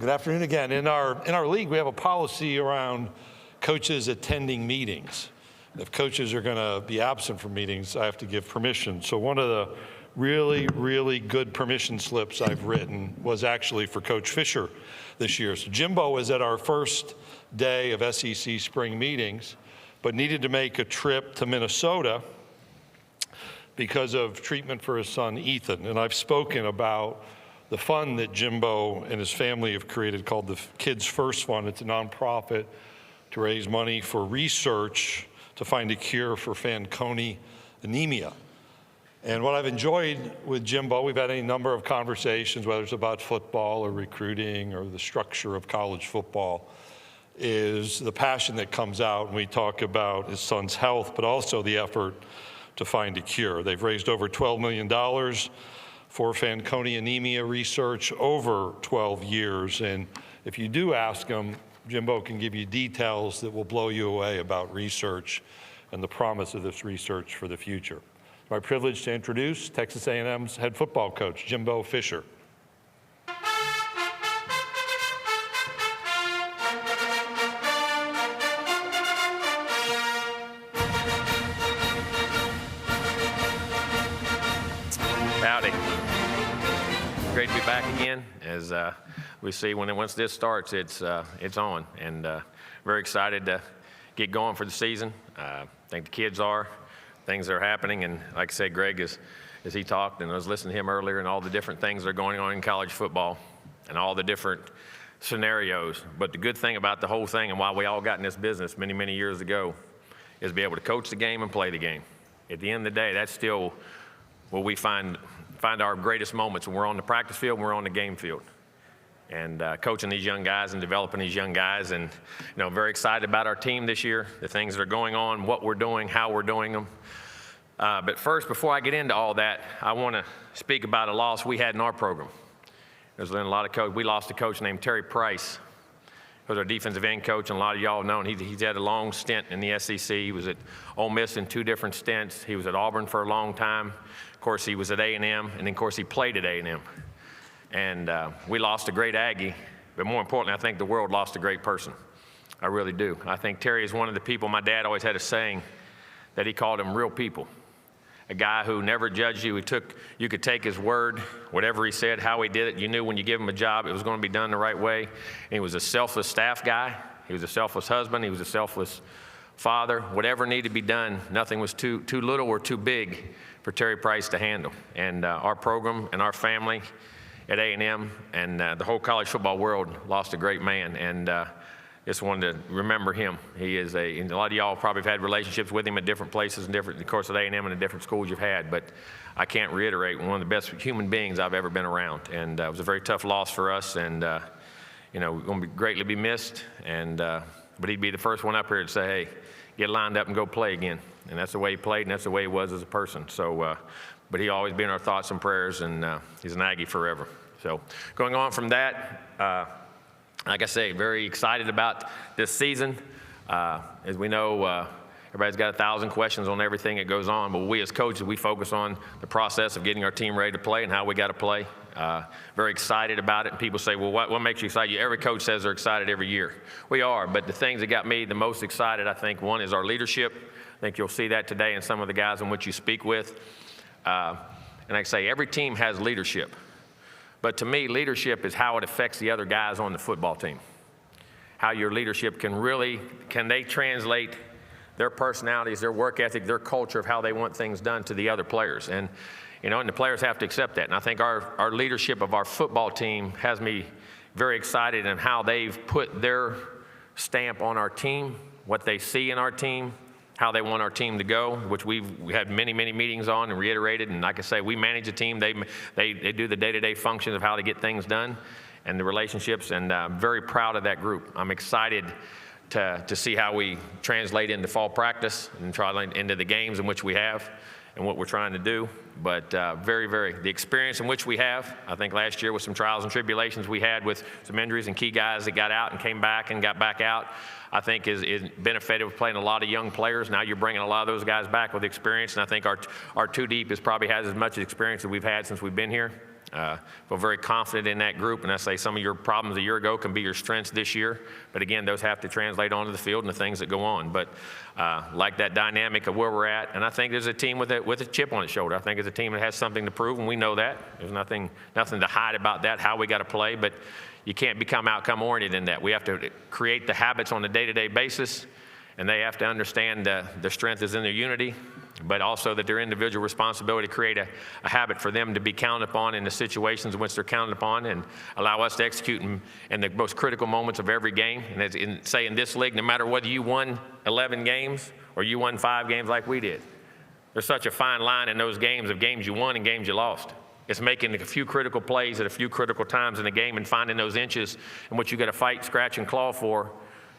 Good afternoon again. In our league, we have a policy around coaches attending meetings. If coaches are going to be absent from meetings, I have to give permission. So one of the really good permission slips I've written was actually for Coach Fisher this year. So Jimbo was at our first day of SEC spring meetings, but needed to make a trip to Minnesota because of treatment for his son, Ethan. And I've spoken about the fund that Jimbo and his family have created called the Kids First Fund. It's a nonprofit to raise money for research to find a cure for Fanconi anemia. And what I've enjoyed with Jimbo, we've had any number of conversations, whether it's about football or recruiting or the structure of college football, is the passion that comes out when we talk about his son's health, but also the effort to find a cure. They've raised over $12 million for Fanconi anemia research over 12 years. And if you do ask him, Jimbo can give you details that will blow you away about research and the promise of this research for the future. It's my privilege to introduce Texas A&M's head football coach, Jimbo Fisher. Howdy. Great to be back again. As we see, once this starts, it's on, and very excited to get going for the season. I think the kids are. Things are happening, and like I said, Greg, as he talked, and I was listening to him earlier, and all the different things that are going on in college football, and all the different scenarios. But the good thing about the whole thing, and why we all got in this business many years ago, is to be able to coach the game and play the game. At the end of the day, that's still where we find our greatest moments when we're on the practice field, when we're on the game field. And coaching these young guys and developing these young guys, and very excited about our team this year, the things that are going on, what we're doing, how we're doing them. But first, before I get into all that, I want to speak about a loss we had in our program. There's been a lot of coaches. We lost a coach named Terry Price, who was our defensive end coach, and a lot of y'all know him. He's had a long stint in the SEC. He was at Ole Miss in 2 different stints. He was at Auburn for a long time. Of course, he was at A&M, and then, of course, he played at A&M. And we lost a great Aggie, but more importantly, I think the world lost a great person. I really do. I think Terry is one of the people. My dad always had a saying that he called them real people. A guy who never judged you. You could take his word, whatever he said, how he did it. You knew when you give him a job, it was going to be done the right way. And he was a selfless staff guy. He was a selfless husband. He was a selfless father. Whatever needed to be done, nothing was too little or too big for Terry Price to handle. And our program and our family at A&M and the whole college football world lost a great man, and just wanted to remember him. He is and a lot of y'all probably have had relationships with him at different places and of course, at A&M and the different schools you've had, but I can't reiterate, one of the best human beings I've ever been around, and it was a very tough loss for us, and we're going to greatly be missed, and but he'd be the first one up here to say, hey, get lined up and go play again. And that's the way he played, and that's the way he was as a person. So, but he always been in our thoughts and prayers, and he's an Aggie forever. So going on from that, like I say, very excited about this season. As we know, everybody's got 1,000 questions on everything that goes on, but we as coaches, we focus on the process of getting our team ready to play and how we got to play. Very excited about it, and people say, well, what makes you excited? Every coach says they're excited every year. We are, but the things that got me the most excited, I think, one is our leadership. I think you'll see that today in some of the guys in which you speak with. And like I say, every team has leadership. But to me, leadership is how it affects the other guys on the football team. How your leadership can they translate their personalities, their work ethic, their culture of how they want things done to the other players. And and the players have to accept that. And I think our leadership of our football team has me very excited in how they've put their stamp on our team, what they see in our team, how they want our team to go, which we had many meetings on and reiterated. And like I say, we manage a team. They do the day-to-day functions of how to get things done and the relationships, and I'm very proud of that group. I'm excited to see how we translate into fall practice and try into the games in which we have and what we're trying to do. But the experience in which we have, I think last year with some trials and tribulations we had with some injuries and key guys that got out and came back and got back out, I think is benefited with playing a lot of young players. Now you're bringing a lot of those guys back with experience, and I think our two deep probably has as much experience as we've had since we've been here. Feel very confident in that group, and I say some of your problems a year ago can be your strengths this year, but again, those have to translate onto the field and the things that go on. But like that dynamic of where we're at, and I think there's a team with a chip on its shoulder. I think it's a team that has something to prove, and we know that. There's nothing to hide about that, how we got to play, but you can't become outcome-oriented in that. We have to create the habits on a day-to-day basis, and they have to understand their strength is in their unity, but also that their individual responsibility to create a habit for them to be counted upon in the situations in which they're counted upon, and allow us to execute in the most critical moments of every game. And in this league, no matter whether you won 11 games or you won 5 games like we did, there's such a fine line in those games of games you won and games you lost. It's making a few critical plays at a few critical times in the game and finding those inches in which you got to fight, scratch, and claw for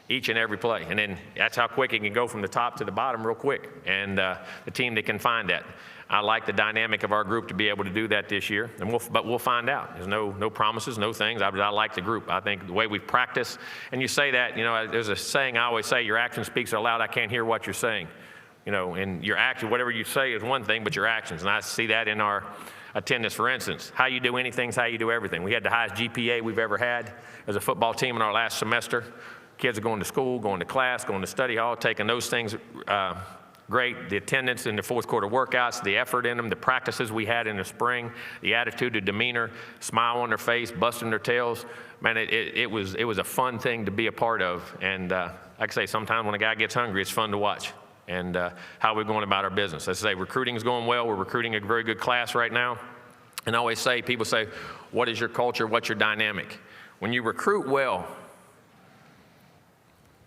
each and every play. And then that's how quick it can go from the top to the bottom real quick. And the team that can find that. I like the dynamic of our group to be able to do that this year, but we'll find out. There's no promises, no things. I like the group. I think the way we practice, and you say that, there's a saying I always say, your action speaks so loud I can't hear what you're saying. And your action, whatever you say is one thing, but your actions. And I see that in our attendance, for instance. How you do anything is how you do everything. We had the highest GPA we've ever had as a football team in our last semester. Kids are going to school, going to class, going to study hall, taking those things great. The attendance in the fourth quarter workouts, the effort in them, the practices we had in the spring, the attitude, the demeanor, smile on their face, busting their tails. Man, it was a fun thing to be a part of. And like I say, sometimes when a guy gets hungry, it's fun to watch. And how we're going about our business. As I say, recruiting is going well. We're recruiting a very good class right now. And I always say, people say, what is your culture? What's your dynamic? When you recruit well,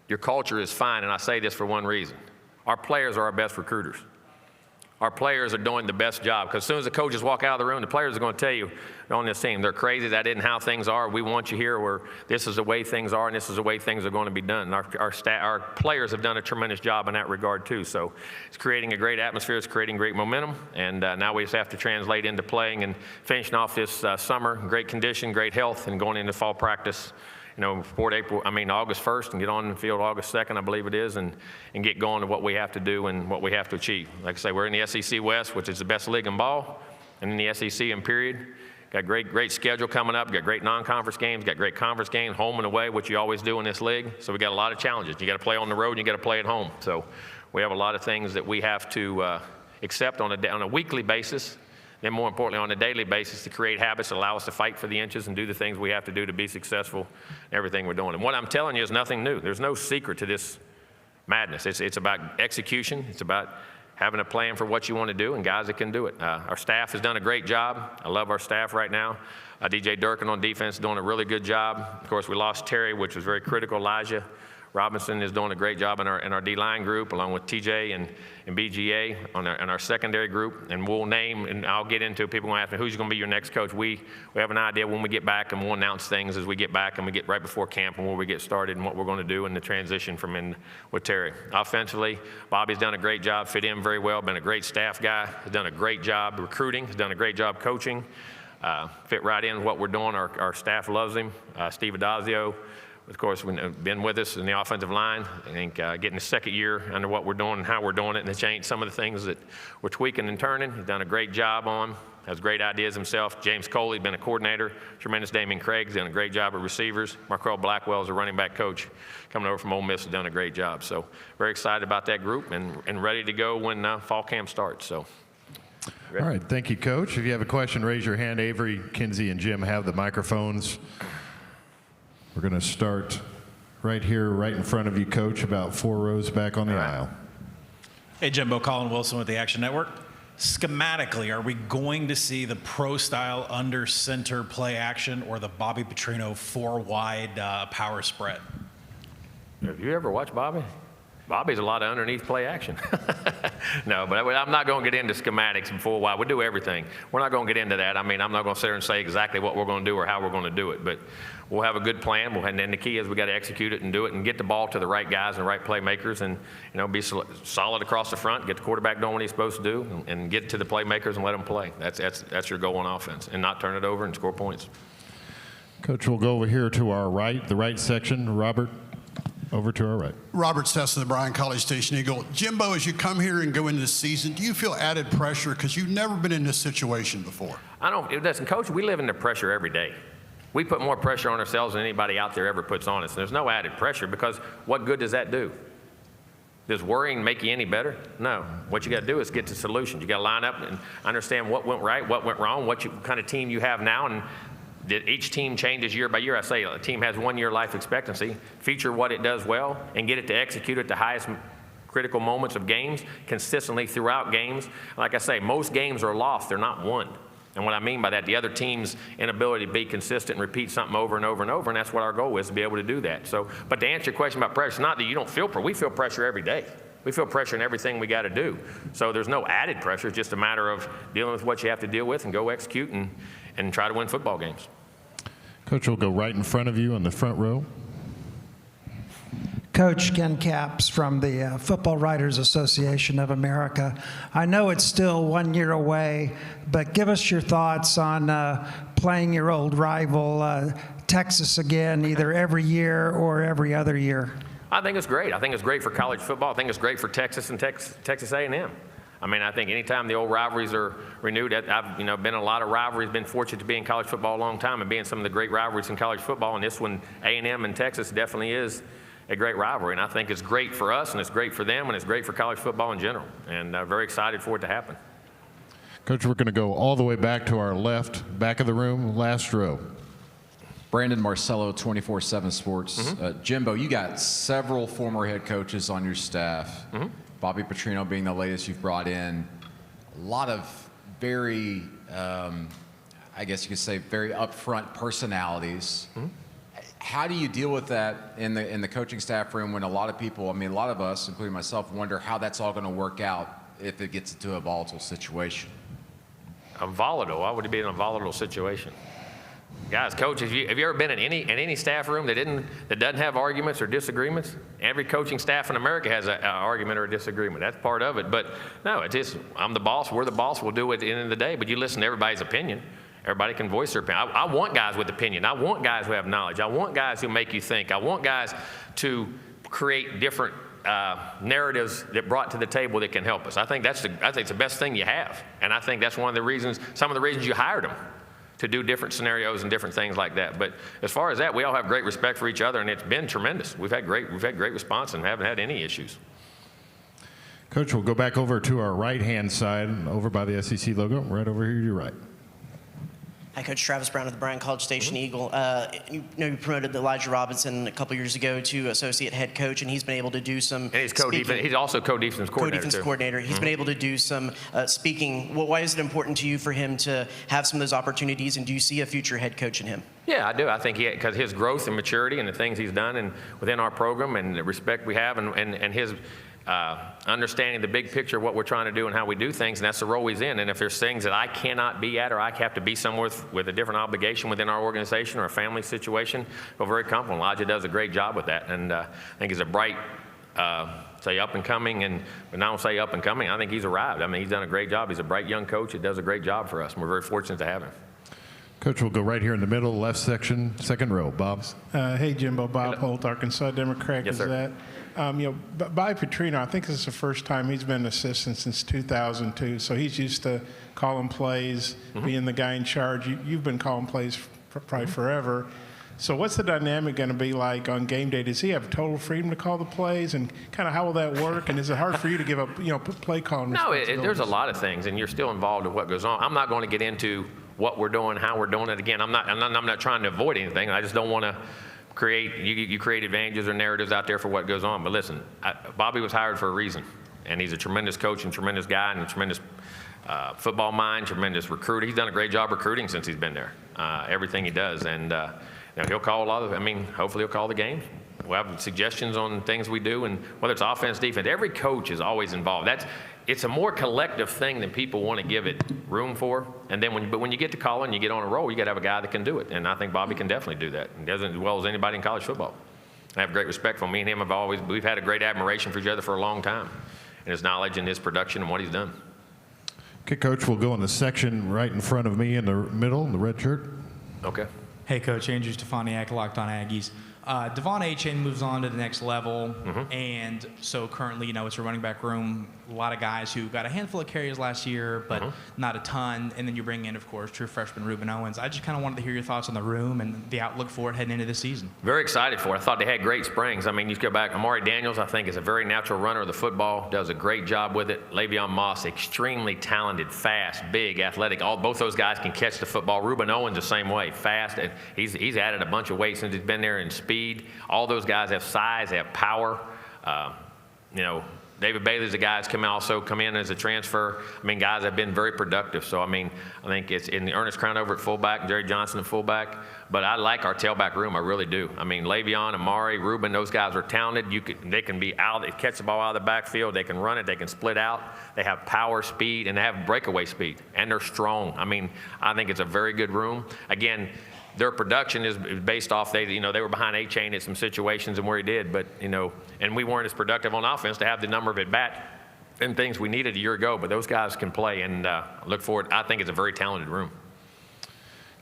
your culture is fine, and I say this for one reason. Our players are our best recruiters. Our players are doing the best job, because as soon as the coaches walk out of the room, the players are going to tell you on this team, they're crazy, that isn't how things are. We want you here where this is the way things are, and this is the way things are going to be done. And our players have done a tremendous job in that regard too. So it's creating a great atmosphere, it's creating great momentum, and now we just have to translate into playing and finishing off this summer, great condition, great health, and going into fall practice before August 1st, and get on the field August 2nd, I believe it is, and get going to what we have to do and what we have to achieve. Like I say, we're in the SEC West, which is the best league in ball, and in the SEC in period. Got great schedule coming up, got great non-conference games, got great conference games, home and away, which you always do in this league. So we got a lot of challenges. You got to play on the road, and you got to play at home. So we have a lot of things that we have to accept on a weekly basis, then more importantly on a daily basis, to create habits that allow us to fight for the inches and do the things we have to do to be successful in everything we're doing. And what I'm telling you is nothing new. There's no secret to this madness. It's about execution. It's about having a plan for what you want to do and guys that can do it. Our staff has done a great job. I love our staff right now. DJ Durkin on defense is doing a really good job. Of course, we lost Terry, which was very critical. Elijah Robinson is doing a great job in our D-line group, along with TJ and BGA on our secondary group. And we'll name, and I'll get into, people going to ask me, who's going to be your next coach? We have an idea when we get back, and we'll announce things as we get back and we get right before camp and where we get started and what we're going to do in the transition from in with Terry. Offensively, Bobby's done a great job, fit in very well, been a great staff guy, has done a great job recruiting, has done a great job coaching, fit right in what we're doing. Our staff loves him. Steve Adazio, of course, been with us in the offensive line. I think getting the second year under what we're doing and how we're doing it, and to change some of the things that we're tweaking and turning. He's done a great job on, has great ideas himself. James Coley, been a coordinator. Tremendous. Damian Craig's done a great job at receivers. Marquell Blackwell is a running back coach coming over from Ole Miss, has done a great job. So very excited about that group and ready to go when fall camp starts. So. All right, thank you, Coach. If you have a question, raise your hand. Avery, Kinsey, and Jim have the microphones. We're going to start right here, right in front of you, Coach, about 4 rows back on the aisle. Hey, Jimbo, Colin Wilson with the Action Network. Schematically, are we going to see the pro-style under-center play action or the Bobby Petrino 4-wide power spread? Have you ever watched Bobby? Bobby's a lot of underneath play action. No, but I'm not going to get into schematics and 4-wide. We do everything. We're not going to get into that. I'm not going to sit there and say exactly what we're going to do or how we're going to do it. But we'll have a good plan. And then the key is we got to execute it and do it and get the ball to the right guys and the right playmakers, and be solid across the front, get the quarterback doing what he's supposed to do, and get to the playmakers and let them play. That's your goal on offense, and not turn it over and score points. Coach, we'll go over here to our right, the right section. Robert, over to our right. Robert Sessa, the Bryan College Station Eagle. Jimbo, as you come here and go into the season, do you feel added pressure because you've never been in this situation before? Listen, Coach, we live under pressure every day. We put more pressure on ourselves than anybody out there ever puts on us. And there's no added pressure because what good does that do? Does worrying make you any better? No. What you got to do is get to solutions. You got to line up and understand what went right, what went wrong, what kind of team you have now, and each team changes year by year. I say a team has 1 year life expectancy. Feature what it does well and get it to execute at the highest critical moments of games consistently throughout games. Like I say, most games are lost. They're not won. And what I mean by that, the other team's inability to be consistent and repeat something over and over and over, and that's what our goal is, to be able to do that. So, but to answer your question about pressure, it's not that you don't feel pressure. We feel pressure every day. We feel pressure in everything we got to do. So there's no added pressure. It's just a matter of dealing with what you have to deal with and go execute and try to win football games. Coach will go right in front of you on the front row. Coach Ken Capps from the Football Writers Association of America. I know it's still 1 year away, but give us your thoughts on playing your old rival, Texas, again, either every year or every other year. I think it's great. I think it's great for college football. I think it's great for Texas and TexasAM. I mean, I think anytime the old rivalries are renewed, I've been in a lot of rivalries, been fortunate to be in college football a long time and be in some of the great rivalries in college football, and this one, A&M and Texas, definitely is a great rivalry, and I think it's great for us, and it's great for them, and it's great for college football in general, and very excited for it to happen. Coach, we're going to go all the way back to our left, back of the room, last row. Brandon Marcello, 24/7 Sports. Jimbo, you got several former head coaches on your staff. Bobby Petrino being the latest you've brought in. A lot of very, I guess you could say, very upfront personalities. How do you deal with that in the coaching staff room when a lot of people, I mean, a lot of us, including myself, wonder how that's all going to work out if it gets into a volatile situation? Volatile? Why would it be in a volatile situation? Guys, coach, have you ever been in any staff room that doesn't have arguments or disagreements? Every coaching staff in America has an argument or a disagreement. That's part of it. But no, it's just, I'm the boss, we're the boss, we'll do it at the end of the day. But you listen to everybody's opinion. Everybody can voice their opinion. I want guys with opinion. I want guys who have knowledge. I want guys who make you think. I want guys to create different narratives that brought to the table that can help us. I think it's the best thing you have. And I think that's one of the reasons, some of the reasons you hired them, to do different scenarios and different things like that. But as far as that, we all have great respect for each other, and it's been tremendous. We've had great response and haven't had any issues. Coach, we'll go back over to our right-hand side, over by the SEC logo, right over here to your right. Hi, Coach Travis Brown of the Bryan College Station Eagle. You promoted Elijah Robinson a couple years ago to associate head coach, and he's been able to do some. And he's also co-defense coordinator. Co-defense coordinator. He's been able to do some speaking. Well, why is it important to you for him to have some of those opportunities, and do you see a future head coach in him? Yeah, I do. I think because his growth and maturity and the things he's done and within our program and the respect we have and his understanding the big picture of what we're trying to do and how we do things, and that's the role he's in. And if there's things that I cannot be at or I have to be somewhere with a different obligation within our organization or a family situation, we're very comfortable. Elijah does a great job with that, and I think he's a bright, say up and coming, and when I don't say up and coming, I think he's arrived. I mean, he's done a great job. He's a bright young coach. He does a great job for us, and we're very fortunate to have him. Coach, we'll go right here in the middle, left section, second row. Bob. Hey, Jimbo. Bob Holt, Arkansas Democrat. Yes, sir. Bobby Petrino, I think this is the first time he's been an assistant since 2002, so he's used to calling plays, being the guy in charge. You've been calling plays probably forever. So what's the dynamic going to be like on game day? Does he have total freedom to call the plays, and kind of how will that work? And is it hard for you to give up, play calling responsibilities? No, there's a lot of things, and you're still involved in what goes on. I'm not going to get into what we're doing, how we're doing it. Again, I'm not trying to avoid anything. I just don't want to you create advantages or narratives out there for what goes on. But listen, Bobby was hired for a reason, and he's a tremendous coach and tremendous guy and a tremendous football mind, tremendous recruiter. He's done a great job recruiting since he's been there, everything he does. And he'll call a lot of, hopefully he'll call the games. We'll have suggestions on things we do, and whether it's offense, defense, every coach is always involved. It's a more collective thing than people want to give it room for. And then when you get to calling, you get on a roll, you got to have a guy that can do it. And I think Bobby can definitely do that, and does it as well as anybody in college football. I have great respect for him. Me and him we've had a great admiration for each other for a long time, and his knowledge and his production and what he's done. Okay, Coach, we'll go in the section right in front of me in the middle, in the red shirt. Okay. Hey, Coach. Andrew Stefaniak, Locked On Aggies. Devon Achane moves on to the next level, and so currently, it's a running back room a lot of guys who got a handful of carries last year, but not a ton. And then you bring in, of course, true freshman Ruben Owens. I just kind of wanted to hear your thoughts on the room and the outlook for it heading into this season. Very excited for it. I thought they had great springs. I mean, you go back, Amari Daniels, I think, is a very natural runner of the football, does a great job with it. Le'Veon Moss, extremely talented, fast, big, athletic. Both those guys can catch the football. Ruben Owens the same way, fast. And he's added a bunch of weight since he's been there in speed. All those guys have size, they have power. David Bailey's a guy that's come in as a transfer. I mean, guys have been very productive. So, I mean, I think it's in the Ernest Crown over at fullback, Jerry Johnson at fullback. But I like our tailback room. I really do. I mean, Le'Veon, Amari, Ruben, those guys are talented. They can be out. They catch the ball out of the backfield. They can run it. They can split out. They have power, speed, and they have breakaway speed. And they're strong. I mean, I think it's a very good room. Again, their production is based off they were behind A-Chain in some situations and where he did, but and we weren't as productive on offense to have the number of at-bat and things we needed a year ago. But those guys can play, and look forward. I think it's a very talented room.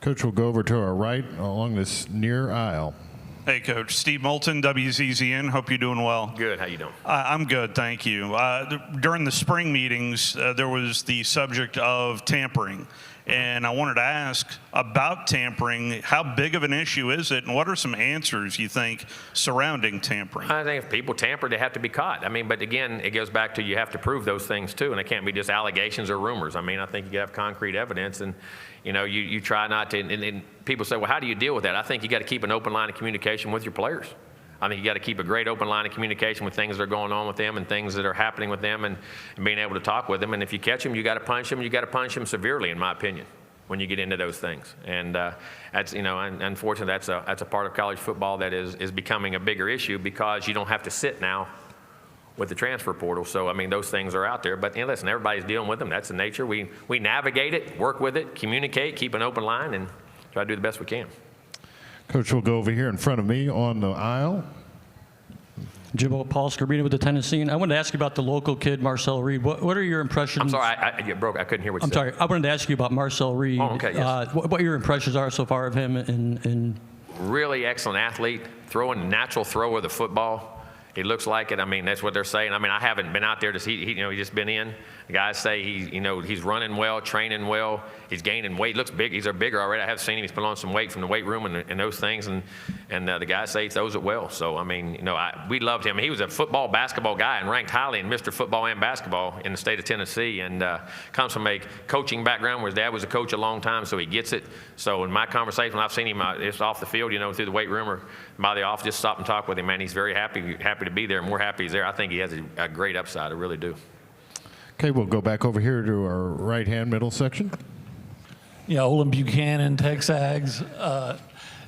Coach will go over to our right along this near aisle. Hey, Coach. Steve Moulton, WZZN. Hope you're doing well. Good. How you doing? I'm good, thank you. During the spring meetings, there was the subject of tampering. And I wanted to ask about tampering. How big of an issue is it, and what are some answers you think surrounding tampering? I think if people tamper, they have to be caught. I mean, but again, it goes back to you have to prove those things too, and it can't be just allegations or rumors. I mean, I think you have concrete evidence, and you try not to. And people say, well, how do you deal with that? I think you got to keep an open line of communication with your players. I think you got to keep a great open line of communication with things that are going on with them and things that are happening with them, and being able to talk with them. And if you catch them, you got to punch them. You got to punch them severely, in my opinion, when you get into those things. And that's unfortunately that's a part of college football that is becoming a bigger issue because you don't have to sit now with the transfer portal. So I mean, those things are out there. But listen, everybody's dealing with them. That's the nature. We navigate it, work with it, communicate, keep an open line, and try to do the best we can. Coach will go over here in front of me on the aisle. Jimbo, Paul Scarbino with the TexasAM. I wanted to ask you about the local kid, Marcel Reed. What are your impressions? I'm sorry, I broke. I couldn't hear what you said. I'm sorry. I wanted to ask you about Marcel Reed. Oh, okay, yes. What your impressions are so far of him in Really excellent athlete, throwing natural throw of the football. He looks like it. I mean, that's what they're saying. I mean, I haven't been out there to see. He's just been in. The guys say he's running well, training well. He's gaining weight. Looks big. He's bigger already. I have seen him. He's put on some weight from the weight room and those things. And the guys say he throws it well. So I mean, we loved him. He was a football, basketball guy and ranked highly in Mr. Football and Basketball in the state of Tennessee. And comes from a coaching background where his dad was a coach a long time, so he gets it. So in my conversation, when I've seen him just off the field, through the weight room or by the office, just stop and talk with him. Man, he's very happy to be there, and we're happy he's there. I think he has a great upside. I really do. Okay, we'll go back over here to our right-hand middle section. Yeah, Olin Buchanan, TexasAM.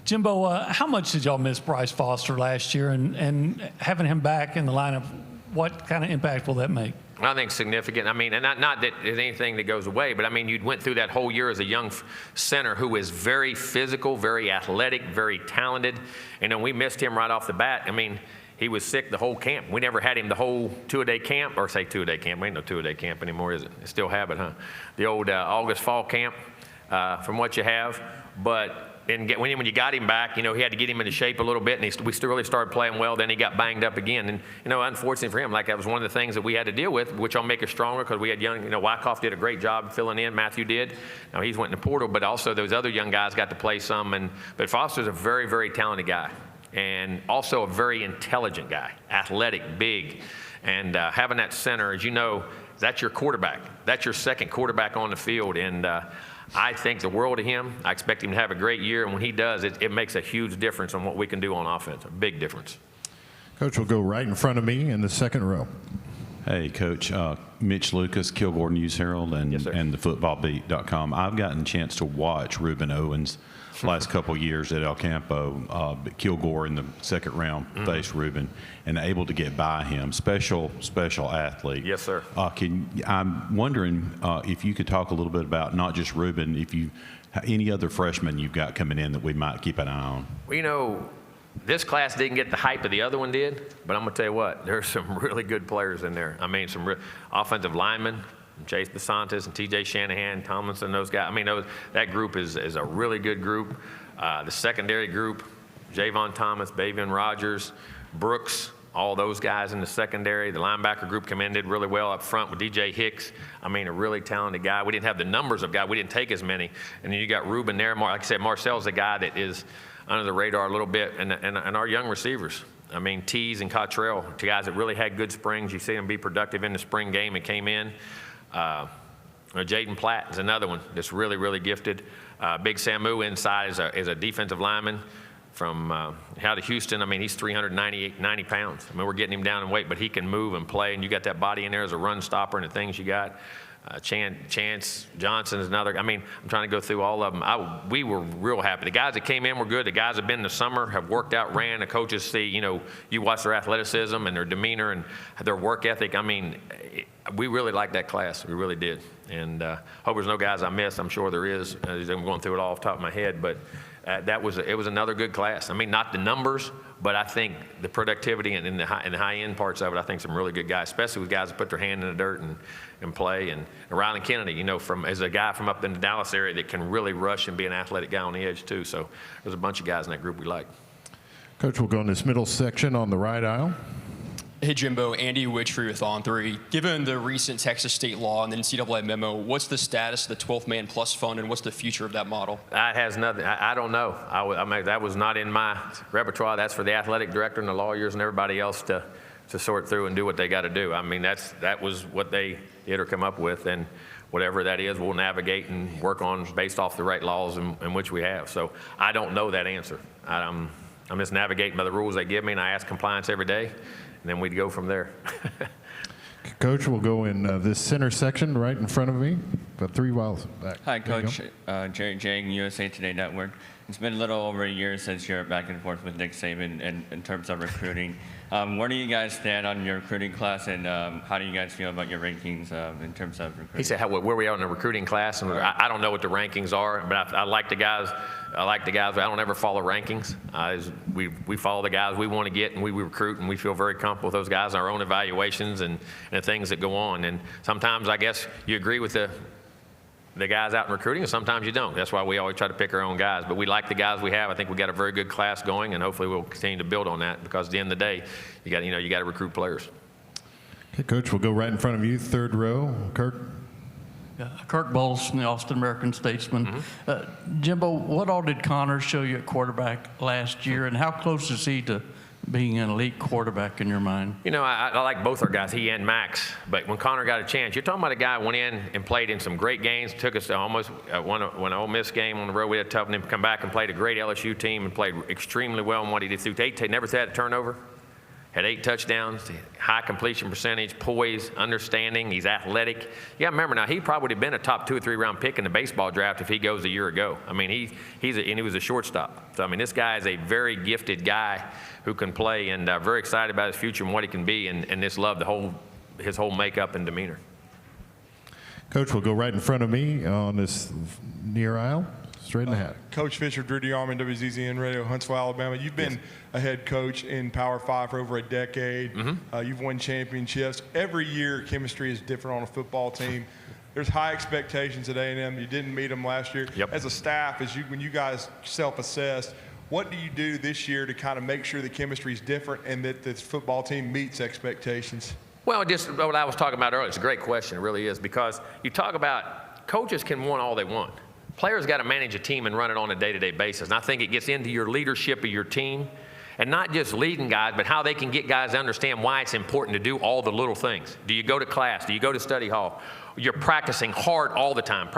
Jimbo, how much did y'all miss Bryce Foster last year, and having him back in the lineup, what kind of impact will that make? I think significant. I mean, and not that there's anything that goes away, but I mean, you went through that whole year as a young center who is very physical, very athletic, very talented. We missed him right off the bat. I mean, he was sick the whole camp. We never had him the whole two-a-day camp, or say two-a-day camp. Ain't no two-a-day camp anymore, is it? They still have it, huh? The old August fall camp, from what you have. But when you got him back, he had to get him into shape a little bit, and we still really started playing well. Then he got banged up again, and unfortunately for him, that was one of the things that we had to deal with, which will make us stronger because we had young. Wyckoff did a great job filling in. Matthew did. Now he's went in the portal, but also those other young guys got to play some. But Foster's a very, very talented guy, and also a very intelligent guy, athletic, big, and having that center, as you know, that's your quarterback. That's your second quarterback on the field, and I think the world of him. I expect him to have a great year, and when he does, it makes a huge difference on what we can do on offense, a big difference. Coach will go right in front of me in the second row. Hey, Coach. Mitch Lucas, Kilgore News Herald, and the footballbeat.com. I've gotten a chance to watch Ruben Owens last couple of years at El Campo, but Kilgore in the second round faced Ruben and able to get by him. Special athlete. Yes, sir. I'm wondering if you could talk a little bit about not just Ruben, if you any other freshmen you've got coming in that we might keep an eye on. Well, this class didn't get the hype that the other one did, but I'm going to tell you what, there's some really good players in there. I mean, some offensive linemen, Chase DeSantis and T.J. Shanahan, Tomlinson, those guys. I mean, that group is a really good group. The secondary group, Javon Thomas, Bavian Rogers, Brooks all those guys in the secondary. The linebacker group came in, did really well up front with DJ Hicks. I mean, a really talented guy. We didn't have the numbers of guys. We didn't take as many. And then you got Ruben there. Like I said, Marcel's a guy that is under the radar a little bit. And our young receivers. I mean, Tease and Cottrell, two guys that really had good springs. You see them be productive in the spring game and came in. Jaden Platt is another one that's really, really gifted. Big Samu inside is a defensive lineman from out of Houston. I mean, he's 90 pounds. I mean, we're getting him down in weight, but he can move and play, and you got that body in there as a run stopper and the things you got. Chance Johnson is another. I mean, I'm trying to go through all of them. We were real happy. The guys that came in were good. The guys that have been in the summer have worked out, ran. The coaches see, you watch their athleticism and their demeanor and their work ethic. I mean, we really liked that class. We really did. And hope there's no guys I missed. I'm sure there is. I'm going through it all off the top of my head, but it was another good class. I mean, not the numbers, but I think the productivity and in the high end parts of it, I think some really good guys, especially with guys that put their hand in the dirt and play. And Riley Kennedy, as a guy from up in the Dallas area that can really rush and be an athletic guy on the edge too. So there's a bunch of guys in that group we like. Coach, we'll go in this middle section on the right aisle. Hey, Jimbo, Andy Witchery with On 3. Given the recent Texas state law and the NCAA memo, what's the status of the 12th Man Plus Fund and what's the future of that model? That has nothing. I don't know. I mean, that was not in my repertoire. That's for the athletic director and the lawyers and everybody else to sort through and do what they got to do. I mean, that was what they did or come up with, and whatever that is, we'll navigate and work on based off the right laws in which we have. So I don't know that answer. I'm just navigating by the rules they give me, and I ask compliance every day. And then we'd go from there. Coach, we'll go in this center section right in front of me, about 3 miles back. Hi, Coach. Jerry Jang, USA Today Network. It's been a little over a year since you're back and forth with Nick Saban in terms of recruiting. Where do you guys stand on your recruiting class, and how do you guys feel about your rankings in terms of recruiting? He said, where we are in the recruiting class, and I don't know what the rankings are, but I like the guys. I don't ever follow rankings. We follow the guys we want to get, and we recruit, and we feel very comfortable with those guys, our own evaluations and the things that go on. And sometimes I guess you agree with the guys out in recruiting, and sometimes you don't. That's why we always try to pick our own guys. But we like the guys we have. I think we got a very good class going, and hopefully we'll continue to build on that, because at the end of the day, you got to recruit players. Okay, Coach, we'll go right in front of you, third row. Kirk. Kirk Bowles from the Austin American-Statesman. Jimbo, what all did Connor show you at quarterback last year, and how close is he to being an elite quarterback in your mind? I like both our guys, he and Max. But when Connor got a chance, you're talking about a guy who went in and played in some great games, took us to almost won an Ole Miss game on the road. We had tough, and then come back and played a great LSU team and played extremely well in what he did. Through 8, never had a turnover. Had 8 touchdowns, high completion percentage, poise, understanding. He's athletic. You got to remember now, he probably would have been a top 2 or 3 round pick in the baseball draft if he goes a year ago. I mean, and he was a shortstop. So I mean, this guy is a very gifted guy who can play, and very excited about his future and what he can be, and just love his whole makeup and demeanor. Coach, we'll go right in front of me on this near aisle. Straight in the hat. Coach Fisher, Drew DeArmond, WZZN Radio, Huntsville, Alabama. You've been a head coach in Power 5 for over a decade. You've won championships. Every year, chemistry is different on a football team. There's high expectations at A&M. You didn't meet them last year. As a staff, when you guys self-assess, what do you do this year to kind of make sure the chemistry is different and that this football team meets expectations? Well, just what I was talking about earlier. It's a great question. It really is, because you talk about coaches can want all they want. Players got to manage a team and run it on a day-to-day basis. And I think it gets into your leadership of your team, and not just leading guys, but how they can get guys to understand why it's important to do all the little things. Do you go to class? Do you go to study hall? You're practicing hard all the time,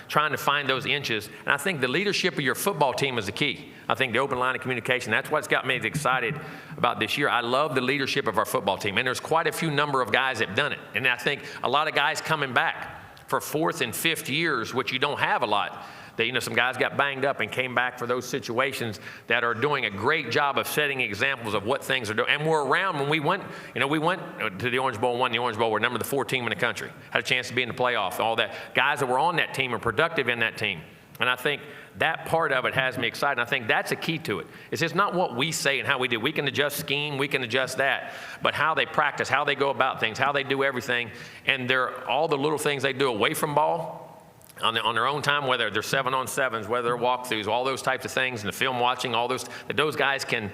trying to find those inches. And I think the leadership of your football team is the key. I think the open line of communication, that's what's got me excited about this year. I love the leadership of our football team, and there's quite a few number of guys that have done it. And I think a lot of guys coming back for 4th and 5th years, which you don't have a lot. Some guys got banged up and came back for those situations that are doing a great job of setting examples of what things are doing. And we're around when we went to the Orange Bowl, won the Orange Bowl. We're number 4 team in the country. Had a chance to be in the playoff, all that. Guys that were on that team are productive in that team. And I think that part of it has me excited. I think that's a key to it. It's just not what we say and how we do. We can adjust scheme, we can adjust that, but how they practice, how they go about things, how they do everything, and all the little things they do away from ball on their own time, whether they're 7-on-7s, whether they're walkthroughs, all those types of things, and the film watching, all those, that those guys can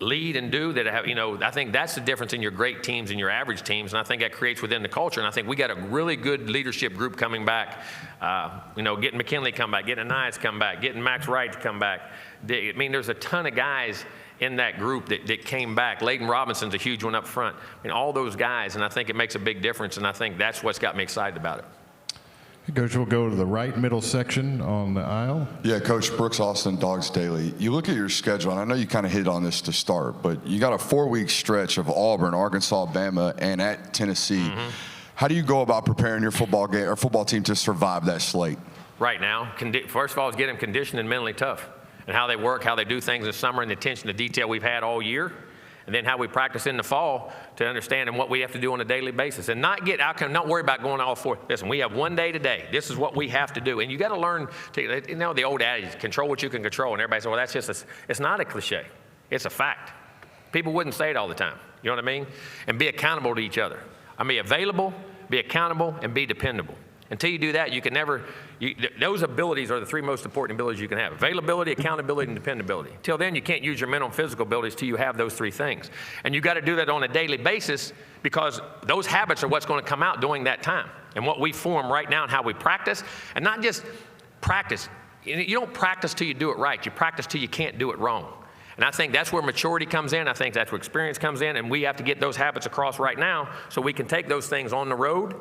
lead and do that have, I think that's the difference in your great teams and your average teams, and I think that creates within the culture. And I think we got a really good leadership group coming back. Getting McKinley come back, getting Anais come back, getting Max Wright to come back. I mean, there's a ton of guys in that group that came back. Layden Robinson's a huge one up front. I mean, all those guys, and I think it makes a big difference, and I think that's what's got me excited about it. Coach, we'll go to the right middle section on the aisle. Yeah, Coach Brooks Austin, Dogs Daily. You look at your schedule, and I know you kind of hit on this to start, but you got a 4-week stretch of Auburn, Arkansas, Bama, and at Tennessee. How do you go about preparing your football game or football team to survive that slate? Right now, first of all, is get them conditioned and mentally tough, and how they work, how they do things in the summer, and the attention to detail we've had all year. And then how we practice in the fall to understand and what we have to do on a daily basis. And not worry about going all four. Listen, we have one day today. This is what we have to do. And you got to learn to, the old adage, control what you can control. And everybody says, well, that's just, it's not a cliche. It's a fact. People wouldn't say it all the time. You know what I mean? And be accountable to each other. Be available, be accountable, and be dependable. Until you do that, you can never, those abilities are the three most important abilities you can have. Availability, accountability, and dependability. Until then, you can't use your mental and physical abilities till you have those three things. And you got to do that on a daily basis because those habits are what's going to come out during that time. And what we form right now and how we practice, and not just practice. You don't practice till you do it right. You practice till you can't do it wrong. And I think that's where maturity comes in. I think that's where experience comes in. And we have to get those habits across right now so we can take those things on the road.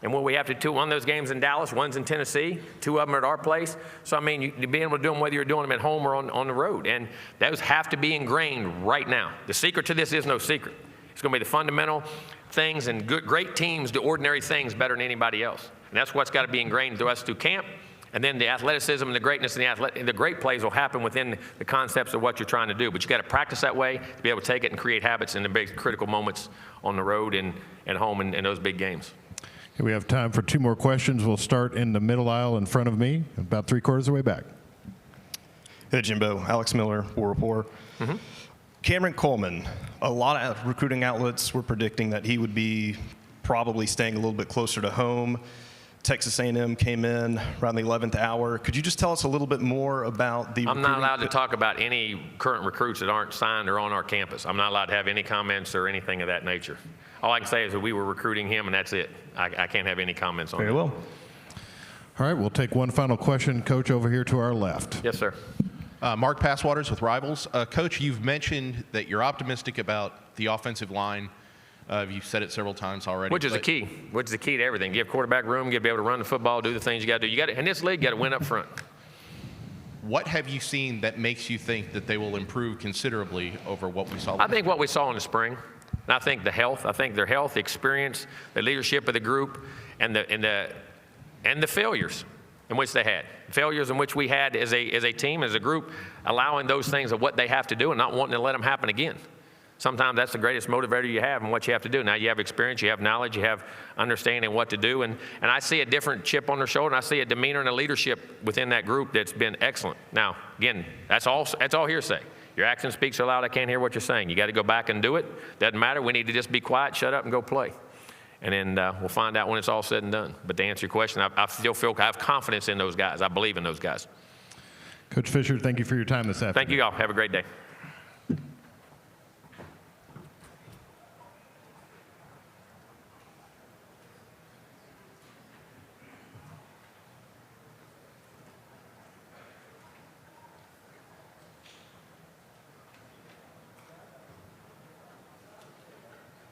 And what we have to do, one of those games in Dallas, one's in Tennessee, 2 of them are at our place. So, I mean, you being able to do them whether you're doing them at home or on the road. And those have to be ingrained right now. The secret to this is no secret. It's going to be the fundamental things, and great teams do ordinary things better than anybody else. And that's what's got to be ingrained through us through camp. And then the athleticism and the greatness and the great plays will happen within the concepts of what you're trying to do. But you got to practice that way to be able to take it and create habits in the big critical moments on the road and at home in those big games. Okay, we have time for 2 more questions. We'll start in the middle aisle in front of me, about 3/4 of the way back. Hey, Jimbo. Alex Miller, War Report. Cameron Coleman, a lot of recruiting outlets were predicting that he would be probably staying a little bit closer to home. TexasAM came in around the 11th hour. Could you just tell us a little bit more about the I'm not allowed to talk about any current recruits that aren't signed or on our campus. I'm not allowed to have any comments or anything of that nature. All I can say is that we were recruiting him, and that's it. I can't have any comments on it. Very well. All right, we'll take one final question. Coach, over here to our left. Yes, sir. Mark Passwaters with Rivals. Coach, you've mentioned that you're optimistic about the offensive line. You've said it several times already. Which is the key. Which is the key to everything. Give quarterback room, be able to run the football, do the things you got to do. You got to, in this league, you got to win up front. What have you seen that makes you think that they will improve considerably over what we saw? I think what we saw in the spring. And I think the health. I think their health, the experience, the leadership of the group, and the failures in which they had. Failures in which we had as a team, as a group, allowing those things of what they have to do and not wanting to let them happen again. Sometimes that's the greatest motivator you have and what you have to do. Now you have experience, you have knowledge, you have understanding what to do. And I see a different chip on their shoulder, and I see a demeanor and a leadership within that group that's been excellent. Now, again, that's all hearsay. Your action speaks so loud I can't hear what you're saying. You got to go back and do it. Doesn't matter. We need to just be quiet, shut up, and go play. And then we'll find out when it's all said and done. But to answer your question, I still feel I have confidence in those guys. I believe in those guys. Coach Fisher, thank you for your time this afternoon. Thank you all. Have a great day.